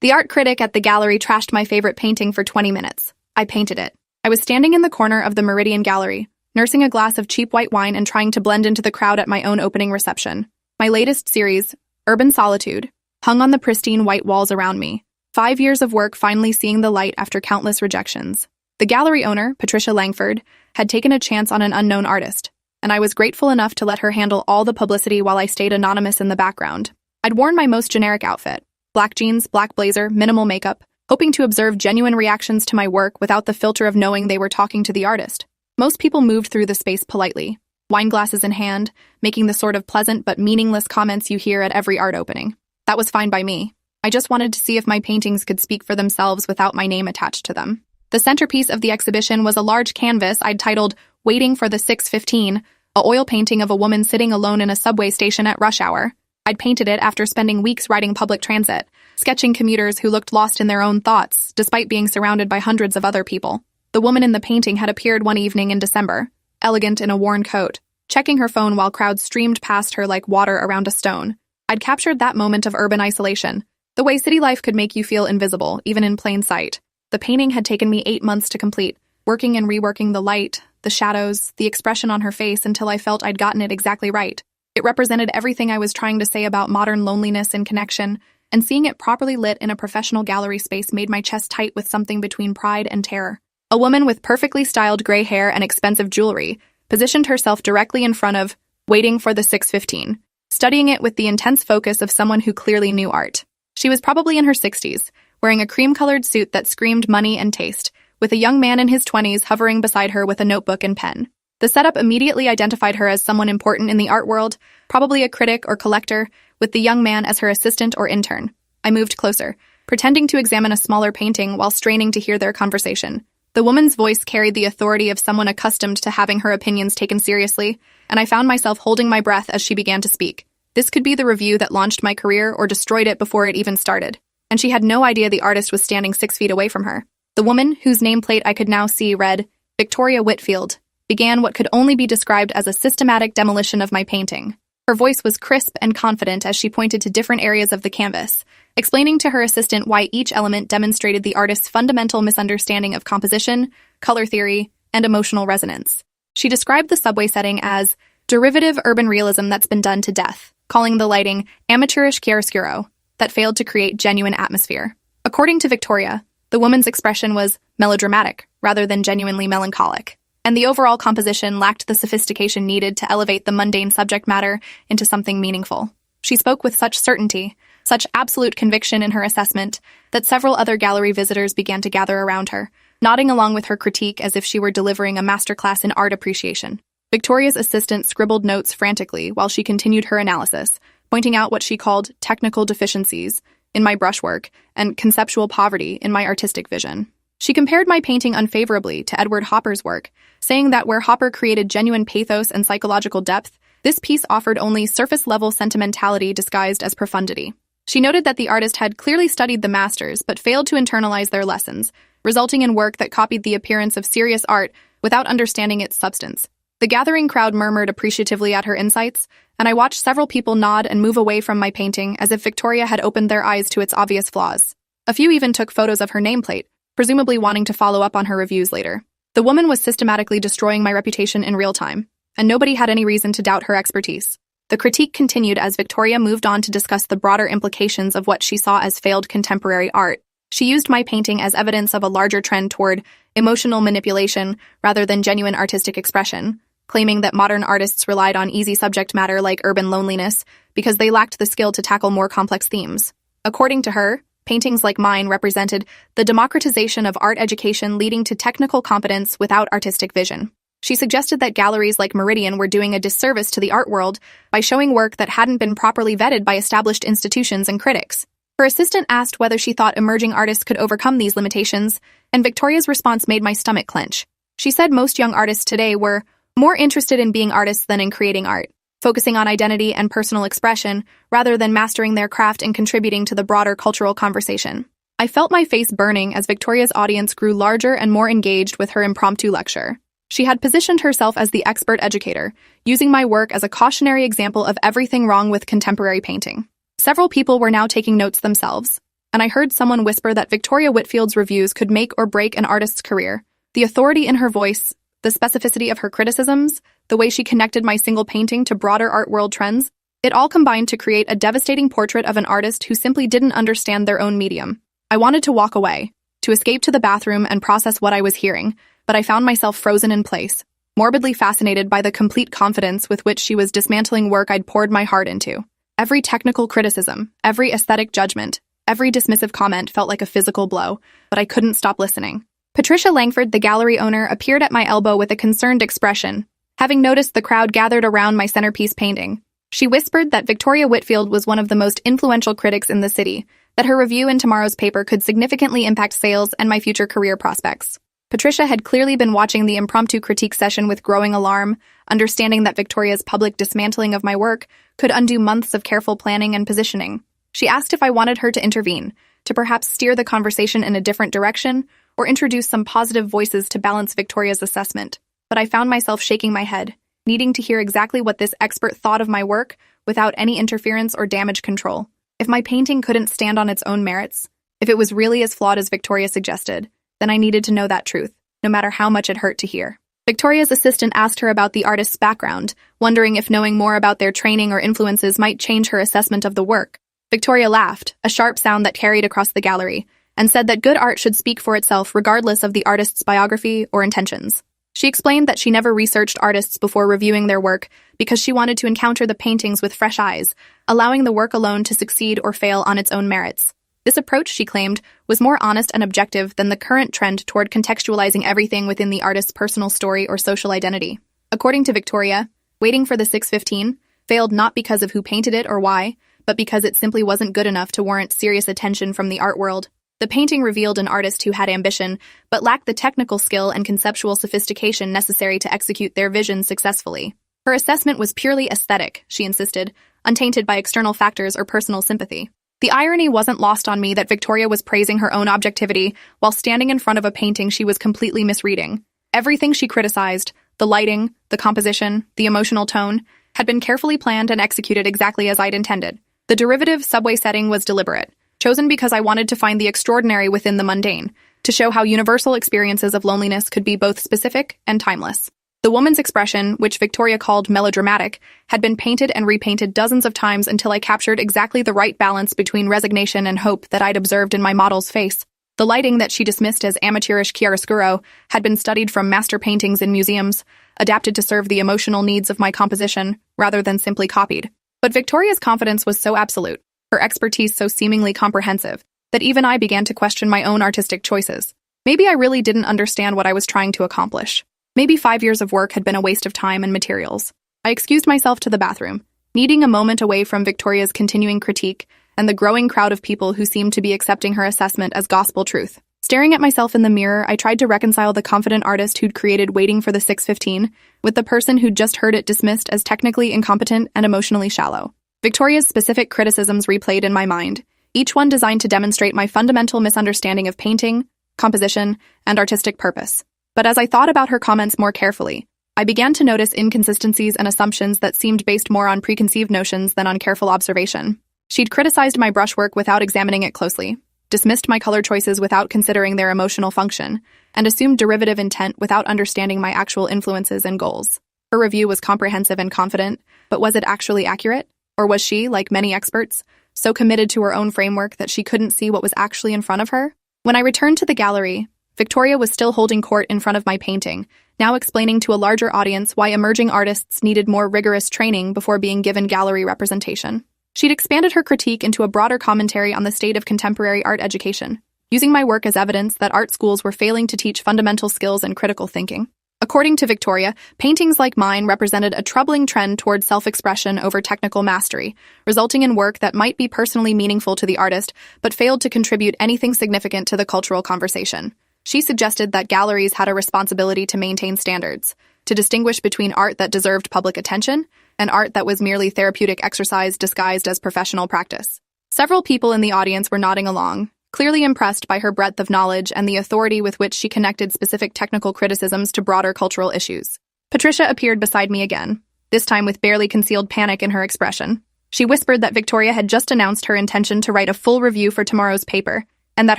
The art critic at the gallery trashed my favorite painting for 20 minutes. I painted it. I was standing in the corner of the Meridian Gallery, nursing a glass of cheap white wine and trying to blend into the crowd at my own opening reception. My latest series, Urban Solitude, hung on the pristine white walls around me. 5 years of work finally seeing the light after countless rejections. The gallery owner, Patricia Langford, had taken a chance on an unknown artist, and I was grateful enough to let her handle all the publicity while I stayed anonymous in the background. I'd worn my most generic outfit, black jeans, black blazer, minimal makeup, hoping to observe genuine reactions to my work without the filter of knowing they were talking to the artist. Most people moved through the space politely, wine glasses in hand, making the sort of pleasant but meaningless comments you hear at every art opening. That was fine by me. I just wanted to see if my paintings could speak for themselves without my name attached to them. The centerpiece of the exhibition was a large canvas I'd titled Waiting for the 6:15, a oil painting of a woman sitting alone in a subway station at rush hour. I'd painted it after spending weeks riding public transit, sketching commuters who looked lost in their own thoughts, despite being surrounded by hundreds of other people. The woman in the painting had appeared one evening in December, elegant in a worn coat, checking her phone while crowds streamed past her like water around a stone. I'd captured that moment of urban isolation, the way city life could make you feel invisible, even in plain sight. The painting had taken me 8 months to complete, working and reworking the light, the shadows, the expression on her face until I felt I'd gotten it exactly right. It represented everything I was trying to say about modern loneliness and connection, and seeing it properly lit in a professional gallery space made my chest tight with something between pride and terror. A woman with perfectly styled gray hair and expensive jewelry positioned herself directly in front of Waiting for the 6:15, studying it with the intense focus of someone who clearly knew art. She was probably in her 60s, wearing a cream-colored suit that screamed money and taste, with a young man in his 20s hovering beside her with a notebook and pen. The setup immediately identified her as someone important in the art world, probably a critic or collector, with the young man as her assistant or intern. I moved closer, pretending to examine a smaller painting while straining to hear their conversation. The woman's voice carried the authority of someone accustomed to having her opinions taken seriously, and I found myself holding my breath as she began to speak. This could be the review that launched my career or destroyed it before it even started. And she had no idea the artist was standing 6 feet away from her. The woman, whose nameplate I could now see read, Victoria Whitfield, began what could only be described as a systematic demolition of my painting. Her voice was crisp and confident as she pointed to different areas of the canvas, explaining to her assistant why each element demonstrated the artist's fundamental misunderstanding of composition, color theory, and emotional resonance. She described the subway setting as derivative urban realism that's been done to death, calling the lighting amateurish chiaroscuro that failed to create genuine atmosphere. According to Victoria, the woman's expression was melodramatic rather than genuinely melancholic, and the overall composition lacked the sophistication needed to elevate the mundane subject matter into something meaningful. She spoke with such certainty, such absolute conviction in her assessment, that several other gallery visitors began to gather around her, nodding along with her critique as if she were delivering a masterclass in art appreciation. Victoria's assistant scribbled notes frantically while she continued her analysis, pointing out what she called technical deficiencies in my brushwork and conceptual poverty in my artistic vision. She compared my painting unfavorably to Edward Hopper's work, saying that where Hopper created genuine pathos and psychological depth, this piece offered only surface-level sentimentality disguised as profundity. She noted that the artist had clearly studied the masters but failed to internalize their lessons, resulting in work that copied the appearance of serious art without understanding its substance. The gathering crowd murmured appreciatively at her insights, and I watched several people nod and move away from my painting as if Victoria had opened their eyes to its obvious flaws. A few even took photos of her nameplate, presumably wanting to follow up on her reviews later. The woman was systematically destroying my reputation in real time, and nobody had any reason to doubt her expertise. The critique continued as Victoria moved on to discuss the broader implications of what she saw as failed contemporary art. She used my painting as evidence of a larger trend toward emotional manipulation rather than genuine artistic expression, claiming that modern artists relied on easy subject matter like urban loneliness because they lacked the skill to tackle more complex themes. According to her, paintings like mine represented the democratization of art education leading to technical competence without artistic vision. She suggested that galleries like Meridian were doing a disservice to the art world by showing work that hadn't been properly vetted by established institutions and critics. Her assistant asked whether she thought emerging artists could overcome these limitations, and Victoria's response made my stomach clench. She said most young artists today were more interested in being artists than in creating art, focusing on identity and personal expression rather than mastering their craft and contributing to the broader cultural conversation. I felt my face burning as Victoria's audience grew larger and more engaged with her impromptu lecture. She had positioned herself as the expert educator, using my work as a cautionary example of everything wrong with contemporary painting. Several people were now taking notes themselves, and I heard someone whisper that Victoria Whitfield's reviews could make or break an artist's career. The authority in her voice, the specificity of her criticisms, the way she connected my single painting to broader art world trends, it all combined to create a devastating portrait of an artist who simply didn't understand their own medium. I wanted to walk away, to escape to the bathroom and process what I was hearing, but I found myself frozen in place, morbidly fascinated by the complete confidence with which she was dismantling work I'd poured my heart into. Every technical criticism, every aesthetic judgment, every dismissive comment felt like a physical blow, but I couldn't stop listening. Patricia Langford, the gallery owner, appeared at my elbow with a concerned expression, having noticed the crowd gathered around my centerpiece painting. She whispered that Victoria Whitfield was one of the most influential critics in the city, that her review in tomorrow's paper could significantly impact sales and my future career prospects. Patricia had clearly been watching the impromptu critique session with growing alarm, understanding that Victoria's public dismantling of my work could undo months of careful planning and positioning. She asked if I wanted her to intervene, to perhaps steer the conversation in a different direction, or introduce some positive voices to balance Victoria's assessment. But I found myself shaking my head, needing to hear exactly what this expert thought of my work without any interference or damage control. If my painting couldn't stand on its own merits, if it was really as flawed as Victoria suggested, then I needed to know that truth, no matter how much it hurt to hear. Victoria's assistant asked her about the artist's background, wondering if knowing more about their training or influences might change her assessment of the work. Victoria laughed, a sharp sound that carried across the gallery, and said that good art should speak for itself regardless of the artist's biography or intentions. She explained that she never researched artists before reviewing their work because she wanted to encounter the paintings with fresh eyes, allowing the work alone to succeed or fail on its own merits. This approach, she claimed, was more honest and objective than the current trend toward contextualizing everything within the artist's personal story or social identity. According to Victoria, Waiting for the 6:15 failed not because of who painted it or why, but because it simply wasn't good enough to warrant serious attention from the art world. The painting revealed an artist who had ambition, but lacked the technical skill and conceptual sophistication necessary to execute their vision successfully. Her assessment was purely aesthetic, she insisted, untainted by external factors or personal sympathy. The irony wasn't lost on me that Victoria was praising her own objectivity while standing in front of a painting she was completely misreading. Everything she criticized, the lighting, the composition, the emotional tone, had been carefully planned and executed exactly as I'd intended. The derivative subway setting was deliberate, chosen because I wanted to find the extraordinary within the mundane, to show how universal experiences of loneliness could be both specific and timeless. The woman's expression, which Victoria called melodramatic, had been painted and repainted dozens of times until I captured exactly the right balance between resignation and hope that I'd observed in my model's face. The lighting that she dismissed as amateurish chiaroscuro had been studied from master paintings in museums, adapted to serve the emotional needs of my composition, rather than simply copied. But Victoria's confidence was so absolute, her expertise so seemingly comprehensive, that even I began to question my own artistic choices. Maybe I really didn't understand what I was trying to accomplish. Maybe 5 years of work had been a waste of time and materials. I excused myself to the bathroom, needing a moment away from Victoria's continuing critique and the growing crowd of people who seemed to be accepting her assessment as gospel truth. Staring at myself in the mirror, I tried to reconcile the confident artist who'd created Waiting for the 6:15 with the person who'd just heard it dismissed as technically incompetent and emotionally shallow. Victoria's specific criticisms replayed in my mind, each one designed to demonstrate my fundamental misunderstanding of painting, composition, and artistic purpose. But as I thought about her comments more carefully, I began to notice inconsistencies and assumptions that seemed based more on preconceived notions than on careful observation. She'd criticized my brushwork without examining it closely, dismissed my color choices without considering their emotional function, and assumed derivative intent without understanding my actual influences and goals. Her review was comprehensive and confident, but was it actually accurate? Or was she, like many experts, so committed to her own framework that she couldn't see what was actually in front of her? When I returned to the gallery, Victoria was still holding court in front of my painting, now explaining to a larger audience why emerging artists needed more rigorous training before being given gallery representation. She'd expanded her critique into a broader commentary on the state of contemporary art education, using my work as evidence that art schools were failing to teach fundamental skills and critical thinking. According to Victoria, paintings like mine represented a troubling trend toward self-expression over technical mastery, resulting in work that might be personally meaningful to the artist, but failed to contribute anything significant to the cultural conversation. She suggested that galleries had a responsibility to maintain standards, to distinguish between art that deserved public attention and art that was merely therapeutic exercise disguised as professional practice. Several people in the audience were nodding along, clearly impressed by her breadth of knowledge and the authority with which she connected specific technical criticisms to broader cultural issues. Patricia appeared beside me again, this time with barely concealed panic in her expression. She whispered that Victoria had just announced her intention to write a full review for tomorrow's paper, and that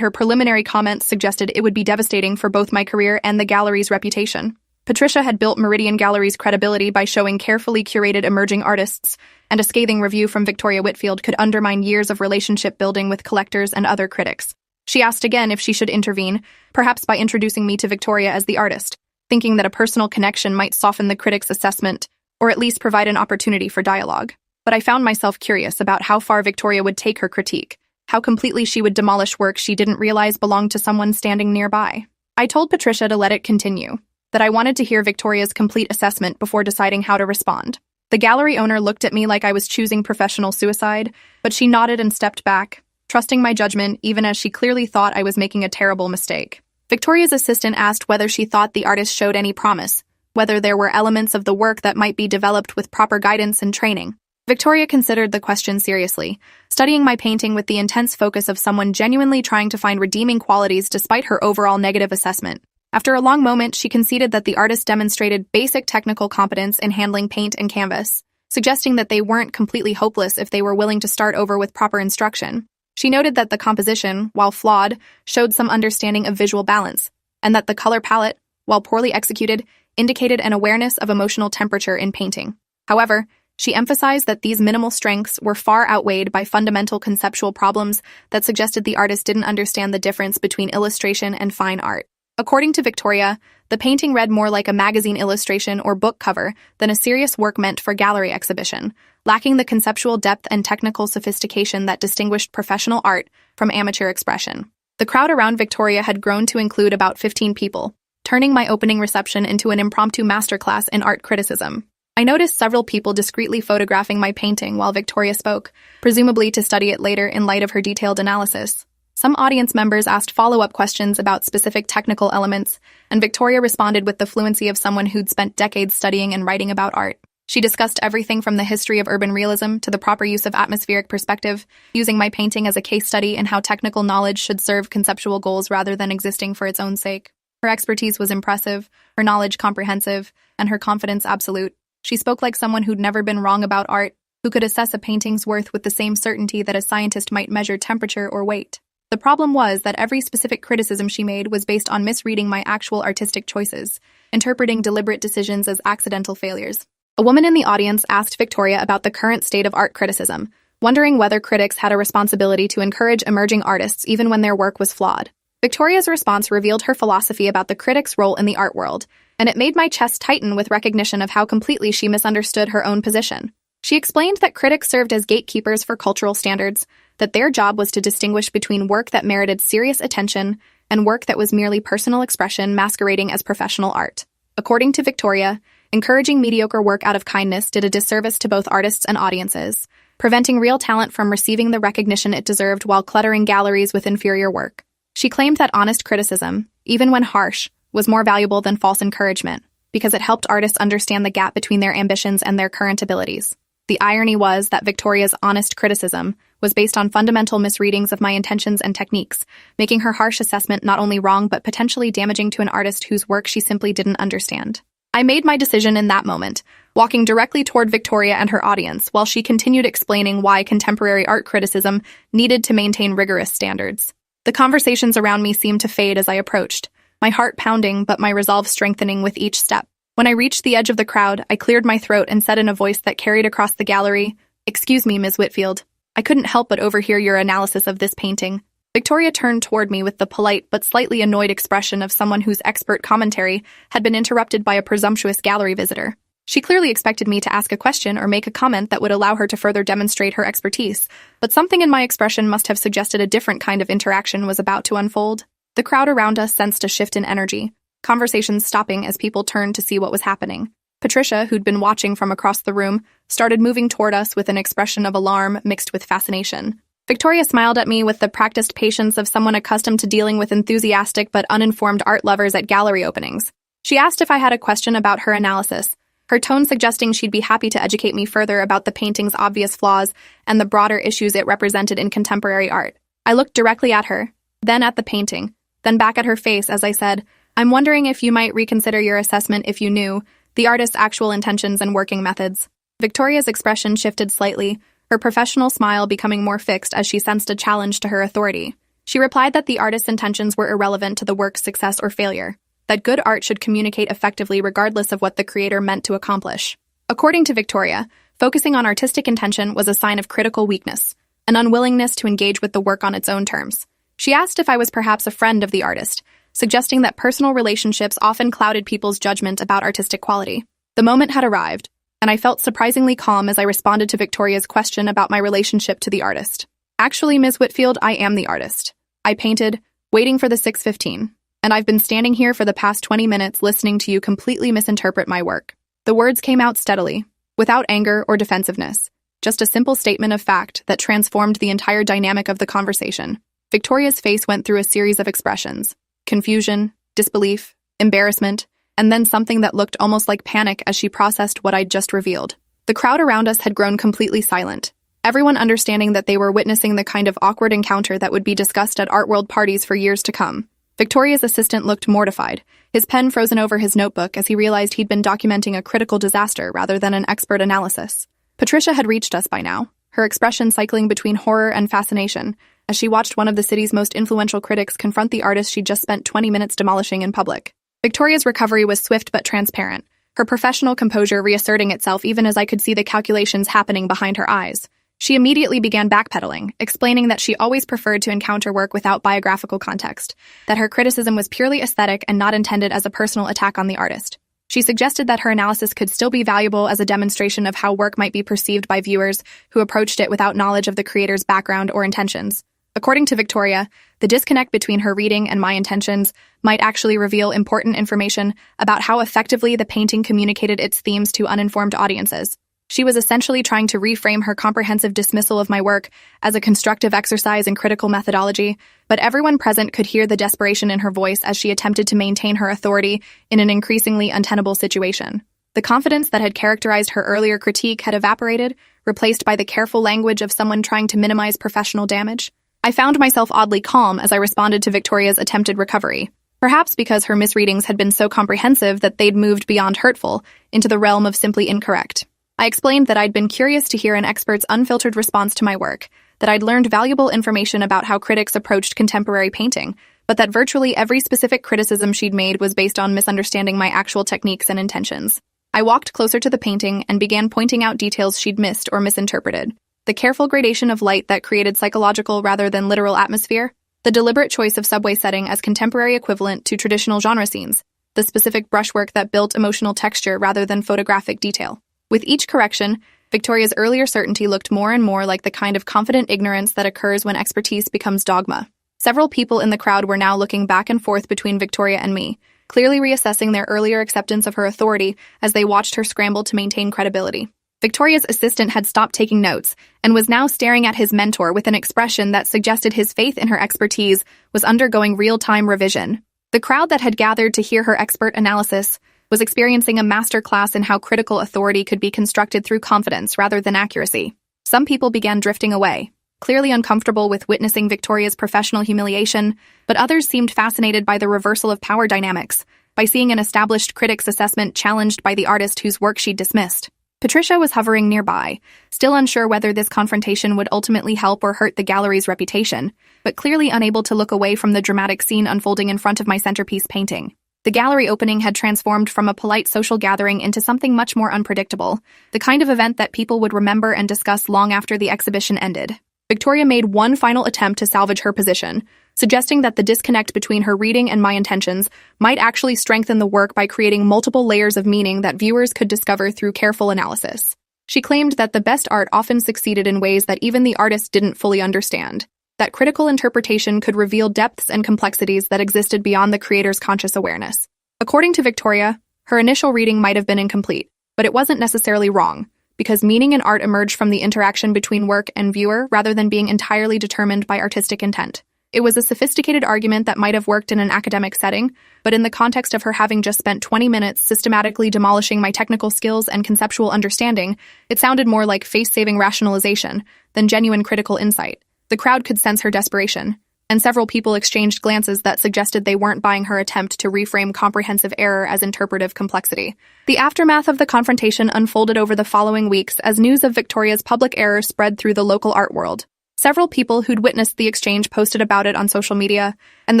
her preliminary comments suggested it would be devastating for both my career and the gallery's reputation. Patricia had built Meridian Gallery's credibility by showing carefully curated emerging artists, and a scathing review from Victoria Whitfield could undermine years of relationship building with collectors and other critics. She asked again if she should intervene, perhaps by introducing me to Victoria as the artist, thinking that a personal connection might soften the critic's assessment, or at least provide an opportunity for dialogue. But I found myself curious about how far Victoria would take her critique, how completely she would demolish work she didn't realize belonged to someone standing nearby. I told Patricia to let it continue, that I wanted to hear Victoria's complete assessment before deciding how to respond. The gallery owner looked at me like I was choosing professional suicide, but she nodded and stepped back, trusting my judgment even as she clearly thought I was making a terrible mistake. Victoria's assistant asked whether she thought the artist showed any promise, whether there were elements of the work that might be developed with proper guidance and training. Victoria considered the question seriously, studying my painting with the intense focus of someone genuinely trying to find redeeming qualities despite her overall negative assessment. After a long moment, she conceded that the artist demonstrated basic technical competence in handling paint and canvas, suggesting that they weren't completely hopeless if they were willing to start over with proper instruction. She noted that the composition, while flawed, showed some understanding of visual balance, and that the color palette, while poorly executed, indicated an awareness of emotional temperature in painting. However, she emphasized that these minimal strengths were far outweighed by fundamental conceptual problems that suggested the artist didn't understand the difference between illustration and fine art. According to Victoria, the painting read more like a magazine illustration or book cover than a serious work meant for gallery exhibition, lacking the conceptual depth and technical sophistication that distinguished professional art from amateur expression. The crowd around Victoria had grown to include about 15 people, turning my opening reception into an impromptu masterclass in art criticism. I noticed several people discreetly photographing my painting while Victoria spoke, presumably to study it later in light of her detailed analysis. Some audience members asked follow-up questions about specific technical elements, and Victoria responded with the fluency of someone who'd spent decades studying and writing about art. She discussed everything from the history of urban realism to the proper use of atmospheric perspective, using my painting as a case study in how technical knowledge should serve conceptual goals rather than existing for its own sake. Her expertise was impressive, her knowledge comprehensive, and her confidence absolute. She spoke like someone who'd never been wrong about art, who could assess a painting's worth with the same certainty that a scientist might measure temperature or weight. The problem was that every specific criticism she made was based on misreading my actual artistic choices, interpreting deliberate decisions as accidental failures. A woman in the audience asked Victoria about the current state of art criticism, wondering whether critics had a responsibility to encourage emerging artists even when their work was flawed. Victoria's response revealed her philosophy about the critic's role in the art world, and it made my chest tighten with recognition of how completely she misunderstood her own position. She explained that critics served as gatekeepers for cultural standards, that their job was to distinguish between work that merited serious attention and work that was merely personal expression masquerading as professional art. According to Victoria, encouraging mediocre work out of kindness did a disservice to both artists and audiences, preventing real talent from receiving the recognition it deserved while cluttering galleries with inferior work. She claimed that honest criticism, even when harsh, was more valuable than false encouragement, because it helped artists understand the gap between their ambitions and their current abilities. The irony was that Victoria's honest criticism was based on fundamental misreadings of my intentions and techniques, making her harsh assessment not only wrong but potentially damaging to an artist whose work she simply didn't understand. I made my decision in that moment, walking directly toward Victoria and her audience while she continued explaining why contemporary art criticism needed to maintain rigorous standards. The conversations around me seemed to fade as I approached, my heart pounding but my resolve strengthening with each step. When I reached the edge of the crowd, I cleared my throat and said in a voice that carried across the gallery, "Excuse me, Ms. Whitfield. I couldn't help but overhear your analysis of this painting." Victoria turned toward me with the polite but slightly annoyed expression of someone whose expert commentary had been interrupted by a presumptuous gallery visitor. She clearly expected me to ask a question or make a comment that would allow her to further demonstrate her expertise, but something in my expression must have suggested a different kind of interaction was about to unfold. The crowd around us sensed a shift in energy, conversations stopping as people turned to see what was happening. Patricia, who'd been watching from across the room, started moving toward us with an expression of alarm mixed with fascination. Victoria smiled at me with the practiced patience of someone accustomed to dealing with enthusiastic but uninformed art lovers at gallery openings. She asked if I had a question about her analysis, her tone suggesting she'd be happy to educate me further about the painting's obvious flaws and the broader issues it represented in contemporary art. I looked directly at her, then at the painting, then back at her face as I said, "I'm wondering if you might reconsider your assessment if you knew the artist's actual intentions and working methods." Victoria's expression shifted slightly, her professional smile becoming more fixed as she sensed a challenge to her authority. She replied that the artist's intentions were irrelevant to the work's success or failure, that good art should communicate effectively regardless of what the creator meant to accomplish. According to Victoria, focusing on artistic intention was a sign of critical weakness, an unwillingness to engage with the work on its own terms. She asked if I was perhaps a friend of the artist, suggesting that personal relationships often clouded people's judgment about artistic quality. The moment had arrived, and I felt surprisingly calm as I responded to Victoria's question about my relationship to the artist. Actually, Ms. Whitfield, I am the artist. I painted, waiting for the 6:15, and I've been standing here for the past 20 minutes listening to you completely misinterpret my work. The words came out steadily, without anger or defensiveness, just a simple statement of fact that transformed the entire dynamic of the conversation. Victoria's face went through a series of expressions: confusion, disbelief, embarrassment, and then something that looked almost like panic as she processed what I'd just revealed. The crowd around us had grown completely silent, everyone understanding that they were witnessing the kind of awkward encounter that would be discussed at art world parties for years to come. Victoria's assistant looked mortified, his pen frozen over his notebook as he realized he'd been documenting a critical disaster rather than an expert analysis. Patricia had reached us by now, her expression cycling between horror and fascination as she watched one of the city's most influential critics confront the artist she'd just spent 20 minutes demolishing in public. Victoria's recovery was swift but transparent, her professional composure reasserting itself even as I could see the calculations happening behind her eyes. She immediately began backpedaling, explaining that she always preferred to encounter work without biographical context, that her criticism was purely aesthetic and not intended as a personal attack on the artist. She suggested that her analysis could still be valuable as a demonstration of how work might be perceived by viewers who approached it without knowledge of the creator's background or intentions. According to Victoria, the disconnect between her reading and my intentions might actually reveal important information about how effectively the painting communicated its themes to uninformed audiences. She was essentially trying to reframe her comprehensive dismissal of my work as a constructive exercise in critical methodology, but everyone present could hear the desperation in her voice as she attempted to maintain her authority in an increasingly untenable situation. The confidence that had characterized her earlier critique had evaporated, replaced by the careful language of someone trying to minimize professional damage. I found myself oddly calm as I responded to Victoria's attempted recovery, perhaps because her misreadings had been so comprehensive that they'd moved beyond hurtful into the realm of simply incorrect. I explained that I'd been curious to hear an expert's unfiltered response to my work, that I'd learned valuable information about how critics approached contemporary painting, but that virtually every specific criticism she'd made was based on misunderstanding my actual techniques and intentions. I walked closer to the painting and began pointing out details she'd missed or misinterpreted. The careful gradation of light that created psychological rather than literal atmosphere, the deliberate choice of subway setting as contemporary equivalent to traditional genre scenes, the specific brushwork that built emotional texture rather than photographic detail. With each correction, Victoria's earlier certainty looked more and more like the kind of confident ignorance that occurs when expertise becomes dogma. Several people in the crowd were now looking back and forth between Victoria and me, clearly reassessing their earlier acceptance of her authority as they watched her scramble to maintain credibility. Victoria's assistant had stopped taking notes and was now staring at his mentor with an expression that suggested his faith in her expertise was undergoing real-time revision. The crowd that had gathered to hear her expert analysis was experiencing a masterclass in how critical authority could be constructed through confidence rather than accuracy. Some people began drifting away, clearly uncomfortable with witnessing Victoria's professional humiliation, but others seemed fascinated by the reversal of power dynamics, by seeing an established critic's assessment challenged by the artist whose work she'd dismissed. Patricia was hovering nearby, still unsure whether this confrontation would ultimately help or hurt the gallery's reputation, but clearly unable to look away from the dramatic scene unfolding in front of my centerpiece painting. The gallery opening had transformed from a polite social gathering into something much more unpredictable, the kind of event that people would remember and discuss long after the exhibition ended. Victoria made one final attempt to salvage her position, suggesting that the disconnect between her reading and my intentions might actually strengthen the work by creating multiple layers of meaning that viewers could discover through careful analysis. She claimed that the best art often succeeded in ways that even the artist didn't fully understand, that critical interpretation could reveal depths and complexities that existed beyond the creator's conscious awareness. According to Victoria, her initial reading might have been incomplete, but it wasn't necessarily wrong, because meaning in art emerged from the interaction between work and viewer rather than being entirely determined by artistic intent. It was a sophisticated argument that might have worked in an academic setting, but in the context of her having just spent 20 minutes systematically demolishing my technical skills and conceptual understanding, it sounded more like face-saving rationalization than genuine critical insight. The crowd could sense her desperation. and several people exchanged glances that suggested they weren't buying her attempt to reframe comprehensive error as interpretive complexity. The aftermath of the confrontation unfolded over the following weeks as news of Victoria's public error spread through the local art world. Several people who'd witnessed the exchange posted about it on social media, and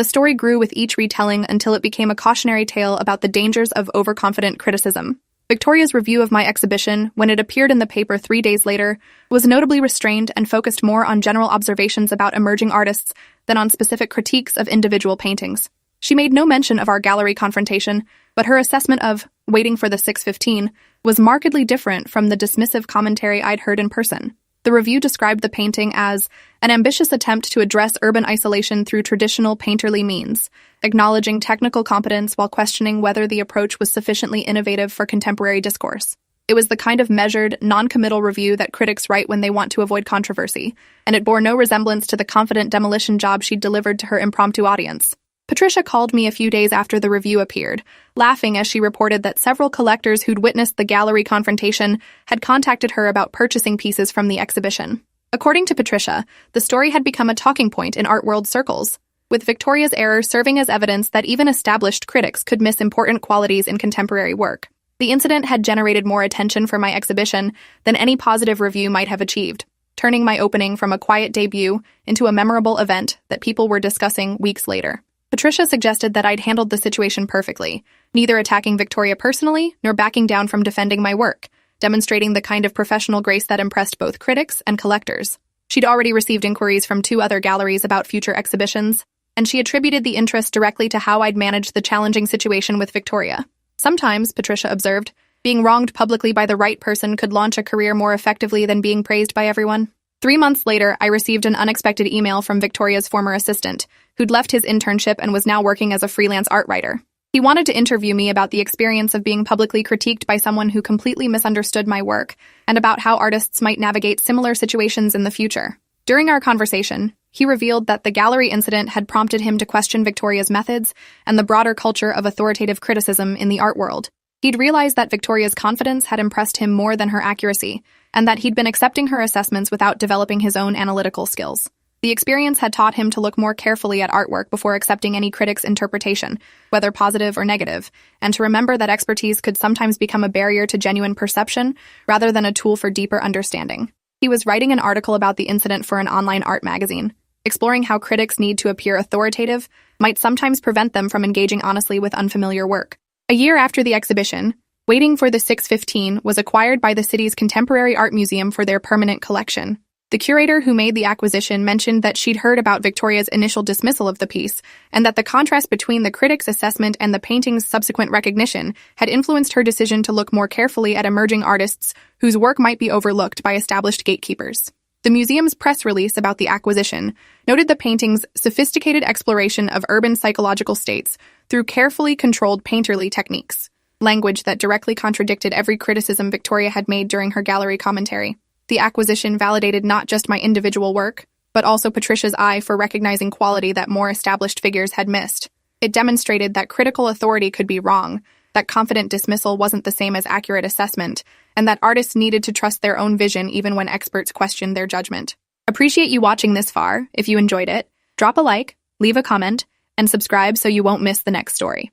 the story grew with each retelling until it became a cautionary tale about the dangers of overconfident criticism. Victoria's review of my exhibition, when it appeared in the paper 3 days later, was notably restrained and focused more on general observations about emerging artists than on specific critiques of individual paintings. She made no mention of our gallery confrontation, but her assessment of Waiting for the 6:15 was markedly different from the dismissive commentary I'd heard in person. The review described the painting as an ambitious attempt to address urban isolation through traditional painterly means, acknowledging technical competence while questioning whether the approach was sufficiently innovative for contemporary discourse. It was the kind of measured, non-committal review that critics write when they want to avoid controversy, and it bore no resemblance to the confident demolition job she'd delivered to her impromptu audience. Patricia called me a few days after the review appeared, laughing as she reported that several collectors who'd witnessed the gallery confrontation had contacted her about purchasing pieces from the exhibition. According to Patricia, the story had become a talking point in art world circles, with Victoria's error serving as evidence that even established critics could miss important qualities in contemporary work. The incident had generated more attention for my exhibition than any positive review might have achieved, turning my opening from a quiet debut into a memorable event that people were discussing weeks later. Patricia suggested that I'd handled the situation perfectly, neither attacking Victoria personally nor backing down from defending my work, demonstrating the kind of professional grace that impressed both critics and collectors. She'd already received inquiries from 2 other galleries about future exhibitions, and she attributed the interest directly to how I'd managed the challenging situation with Victoria. Sometimes, Patricia observed, being wronged publicly by the right person could launch a career more effectively than being praised by everyone. 3 months later, I received an unexpected email from Victoria's former assistant, who'd left his internship and was now working as a freelance art writer. He wanted to interview me about the experience of being publicly critiqued by someone who completely misunderstood my work, and about how artists might navigate similar situations in the future. During our conversation, he revealed that the gallery incident had prompted him to question Victoria's methods and the broader culture of authoritative criticism in the art world. He'd realized that Victoria's confidence had impressed him more than her accuracy, and that he'd been accepting her assessments without developing his own analytical skills. The experience had taught him to look more carefully at artwork before accepting any critic's interpretation, whether positive or negative, and to remember that expertise could sometimes become a barrier to genuine perception rather than a tool for deeper understanding. He was writing an article about the incident for an online art magazine, exploring how critics need to appear authoritative might sometimes prevent them from engaging honestly with unfamiliar work. A year after the exhibition, Waiting for the 6:15 was acquired by the city's Contemporary Art Museum for their permanent collection. The curator who made the acquisition mentioned that she'd heard about Victoria's initial dismissal of the piece, and that the contrast between the critic's assessment and the painting's subsequent recognition had influenced her decision to look more carefully at emerging artists whose work might be overlooked by established gatekeepers. The museum's press release about the acquisition noted the painting's sophisticated exploration of urban psychological states through carefully controlled painterly techniques, language that directly contradicted every criticism Victoria had made during her gallery commentary. The acquisition validated not just my individual work, but also Patricia's eye for recognizing quality that more established figures had missed. It demonstrated that critical authority could be wrong, that confident dismissal wasn't the same as accurate assessment, and that artists needed to trust their own vision even when experts questioned their judgment. Appreciate you watching this far. If you enjoyed it, drop a like, leave a comment, and subscribe so you won't miss the next story.